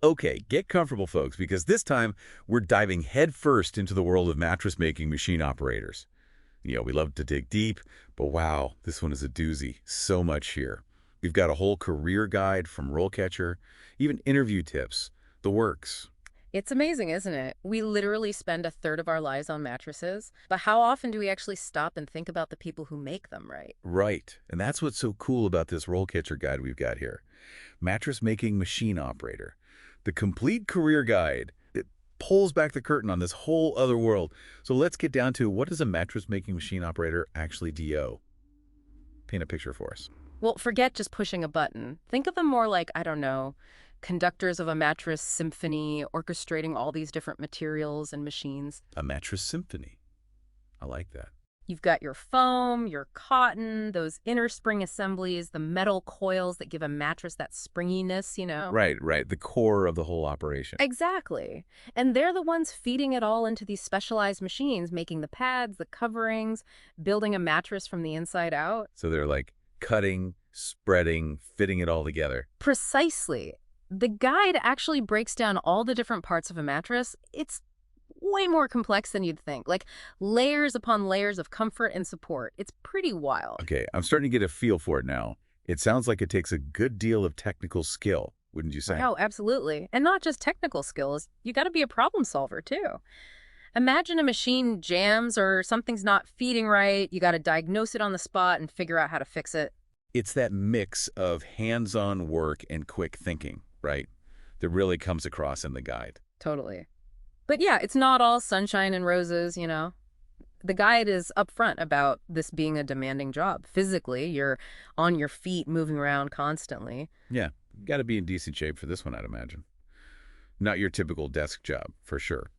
Okay, get comfortable, folks, because this time we're diving headfirst into the world of mattress making machine operators. We love to dig deep, but wow, this one is a doozy. So much here. We've got a whole career guide from RoleCatcher, even interview tips, the works. It's amazing, isn't it? We literally spend a third of our lives on mattresses, but how often do we actually stop and think about the people who make them, right? Right, and that's what's so cool about this RoleCatcher guide we've got here. Mattress Making Machine Operator. The complete career guide. It pulls back the curtain on this whole other world. So let's get down to, what does a mattress making machine operator actually do? Paint a picture for us. Well, forget just pushing a button. Think of them more like, I don't know, conductors of a mattress symphony, orchestrating all these different materials and machines. A mattress symphony. I like that. You've got your foam, your cotton, those inner spring assemblies, the metal coils that give a mattress that springiness. Right. The core of the whole operation. Exactly. And they're the ones feeding it all into these specialized machines, making the pads, the coverings, building a mattress from the inside out. So they're like cutting, spreading, fitting it all together. Precisely. The guide actually breaks down all the different parts of a mattress. It's way more complex than you'd think, like layers upon layers of comfort and support. It's pretty wild. Okay, I'm starting to get a feel for it now. It sounds like it takes a good deal of technical skill, wouldn't you say? Oh, absolutely. And not just technical skills. You got to be a problem solver, too. Imagine a machine jams or something's not feeding right. You got to diagnose it on the spot and figure out how to fix it. It's that mix of hands-on work and quick thinking, right? That really comes across in the guide. Totally. But yeah, it's not all sunshine and roses. The guide is upfront about this being a demanding job. Physically, you're on your feet, moving around constantly. Yeah, got to be in decent shape for this one, I'd imagine. Not your typical desk job, for sure.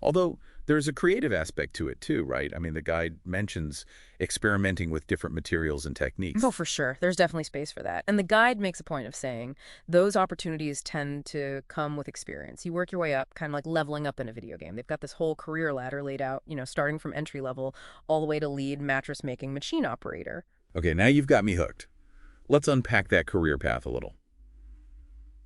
Although there's a creative aspect to it too, right? I mean, the guide mentions experimenting with different materials and techniques. Oh, for sure. There's definitely space for that. And the guide makes a point of saying those opportunities tend to come with experience. You work your way up, kind of like leveling up in a video game. They've got this whole career ladder laid out, starting from entry level all the way to lead mattress making machine operator. Okay, now you've got me hooked. Let's unpack that career path a little.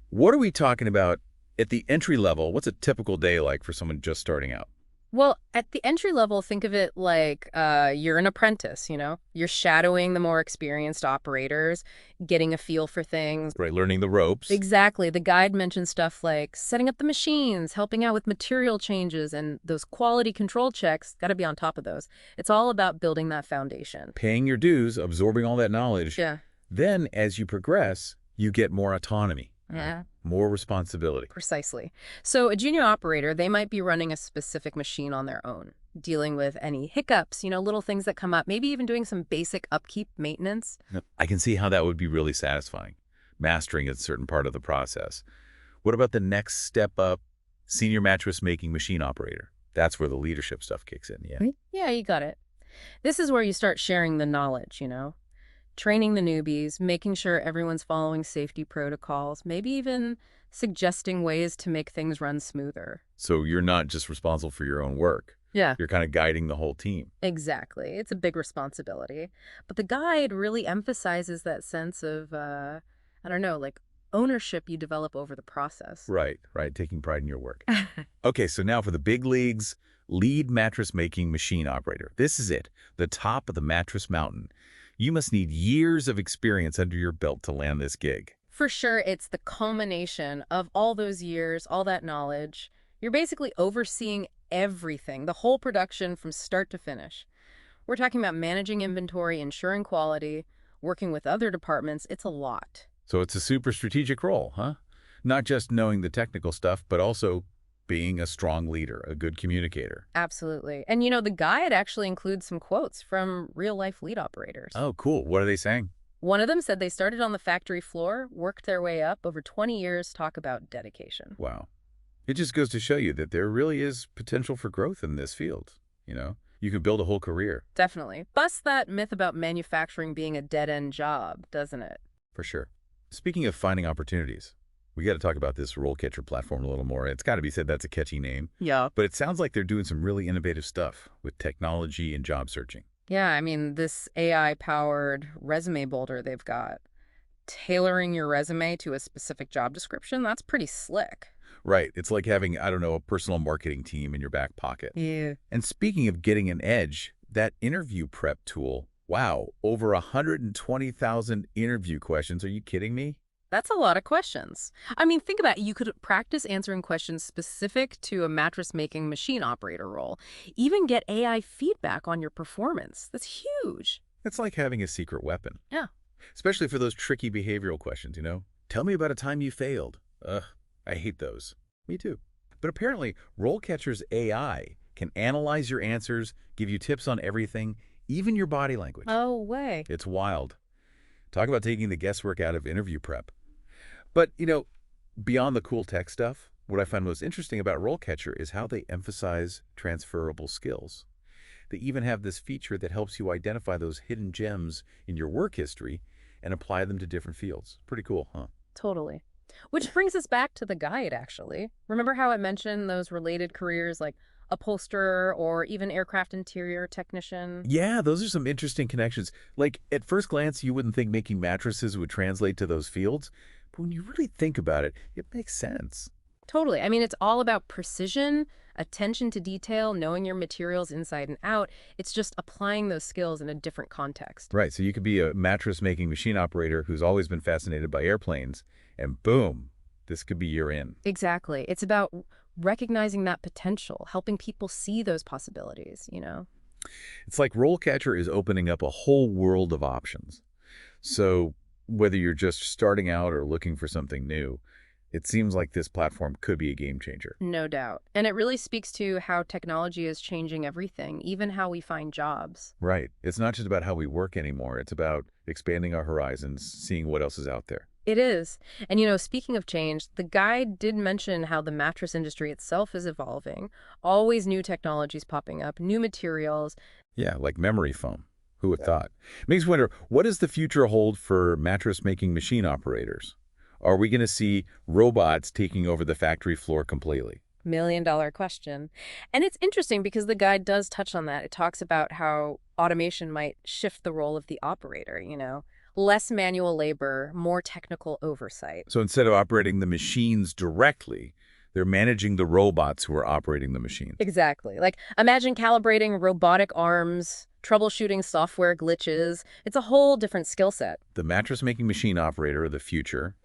What are we talking about at the entry level? What's a typical day like for someone just starting out? Well, at the entry level, think of it like you're an apprentice. You're shadowing the more experienced operators, getting a feel for things. Right, learning the ropes. Exactly. The guide mentions stuff like setting up the machines, helping out with material changes, and those quality control checks. Got to be on top of those. It's all about building that foundation. Paying your dues, absorbing all that knowledge. Yeah. Then, as you progress, you get more autonomy. Yeah. More responsibility. Precisely. So a junior operator, they might be running a specific machine on their own, dealing with any hiccups, little things that come up, maybe even doing some basic upkeep maintenance. Yep. I can see how that would be really satisfying, mastering a certain part of the process. What about the next step up, senior mattress making machine operator? That's where the leadership stuff kicks in, yeah. Yeah, you got it. This is where you start sharing the knowledge, training the newbies, making sure everyone's following safety protocols, maybe even suggesting ways to make things run smoother. So you're not just responsible for your own work. Yeah. You're kind of guiding the whole team. Exactly. It's a big responsibility. But the guide really emphasizes that sense of, I don't know, like ownership you develop over the process. Right. Taking pride in your work. Okay, so now for the big leagues, lead mattress making machine operator. This is it, the top of the mattress mountain. You must need years of experience under your belt to land this gig. For sure, it's the culmination of all those years, all that knowledge. You're basically overseeing everything, the whole production from start to finish. We're talking about managing inventory, ensuring quality, working with other departments. It's a lot. So it's a super strategic role, huh? Not just knowing the technical stuff, but also being a strong leader, a good communicator. Absolutely. And the guide actually includes some quotes from real-life lead operators. Oh, cool. What are they saying? One of them said they started on the factory floor, worked their way up over 20 years, talk about dedication. Wow. It just goes to show you that there really is potential for growth in this field. You can build a whole career. Definitely. Busts that myth about manufacturing being a dead-end job, doesn't it? For sure. Speaking of finding opportunities, we got to talk about this RoleCatcher platform a little more. It's got to be said that's a catchy name. Yeah. But it sounds like they're doing some really innovative stuff with technology and job searching. Yeah, I mean, this AI-powered resume builder they've got, tailoring your resume to a specific job description, that's pretty slick. Right. It's like having, I don't know, a personal marketing team in your back pocket. Yeah. And speaking of getting an edge, that interview prep tool, wow, over 120,000 interview questions. Are you kidding me? That's a lot of questions. I mean, think about it. You could practice answering questions specific to a mattress making machine operator role. Even get AI feedback on your performance. That's huge. It's like having a secret weapon, Yeah. especially for those tricky behavioral questions, you know? Tell me about a time you failed. Ugh, I hate those. Me too. But apparently, RoleCatcher's AI can analyze your answers, give you tips on everything, even your body language. Oh, way. It's wild. Talk about taking the guesswork out of interview prep. But, beyond the cool tech stuff, what I find most interesting about RoleCatcher is how they emphasize transferable skills. They even have this feature that helps you identify those hidden gems in your work history and apply them to different fields. Pretty cool, huh? Totally. Which brings us back to the guide, actually. Remember how I mentioned those related careers like upholsterer or even aircraft interior technician? Yeah, those are some interesting connections. Like, at first glance, you wouldn't think making mattresses would translate to those fields, but when you really think about it, it makes sense. Totally. I mean, it's all about precision, attention to detail, knowing your materials inside and out. It's just applying those skills in a different context. Right, so you could be a mattress-making machine operator who's always been fascinated by airplanes, and boom, this could be your in. Exactly. It's about recognizing that potential, helping people see those possibilities. It's like RoleCatcher is opening up a whole world of options. So whether you're just starting out or looking for something new, it seems like this platform could be a game changer. No doubt. And it really speaks to how technology is changing everything, even how we find jobs. Right. It's not just about how we work anymore. It's about expanding our horizons, seeing what else is out there. It is. And speaking of change, the guide did mention how the mattress industry itself is evolving. Always new technologies popping up, new materials. Yeah, like memory foam. Who would have thought? Makes me wonder, what does the future hold for mattress-making machine operators? Are we going to see robots taking over the factory floor completely? $1 million question. And it's interesting because the guide does touch on that. It talks about how automation might shift the role of the operator. Less manual labor, more technical oversight. So instead of operating the machines directly, they're managing the robots who are operating the machines. Exactly. Like, imagine calibrating robotic arms, troubleshooting software glitches. It's a whole different skill set. The mattress-making machine operator of the future,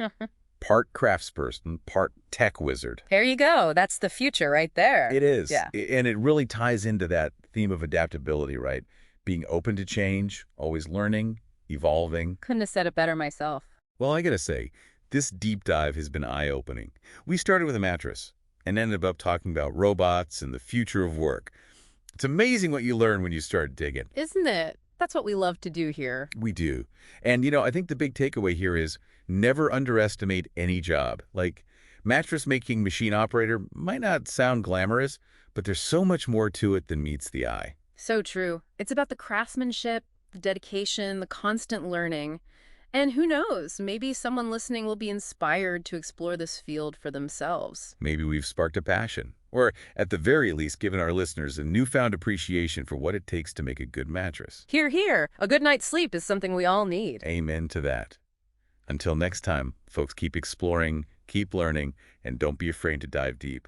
part craftsperson, part tech wizard. There you go. That's the future right there. It is. Yeah. And it really ties into that theme of adaptability, right? Being open to change, always learning, evolving. Couldn't have said it better myself. Well, I gotta say, this deep dive has been eye-opening. We started with a mattress and ended up talking about robots and the future of work. It's amazing what you learn when you start digging. Isn't it? That's what we love to do here. We do. And, I think the big takeaway here is never underestimate any job. Like, mattress making machine operator might not sound glamorous, but there's so much more to it than meets the eye. So true. It's about the craftsmanship, the dedication, the constant learning. And who knows, maybe someone listening will be inspired to explore this field for themselves. Maybe we've sparked a passion, or at the very least given our listeners a newfound appreciation for what it takes to make a good mattress. Hear, hear. A good night's sleep is something we all need. Amen to that. Until next time, folks, keep exploring, keep learning, and don't be afraid to dive deep.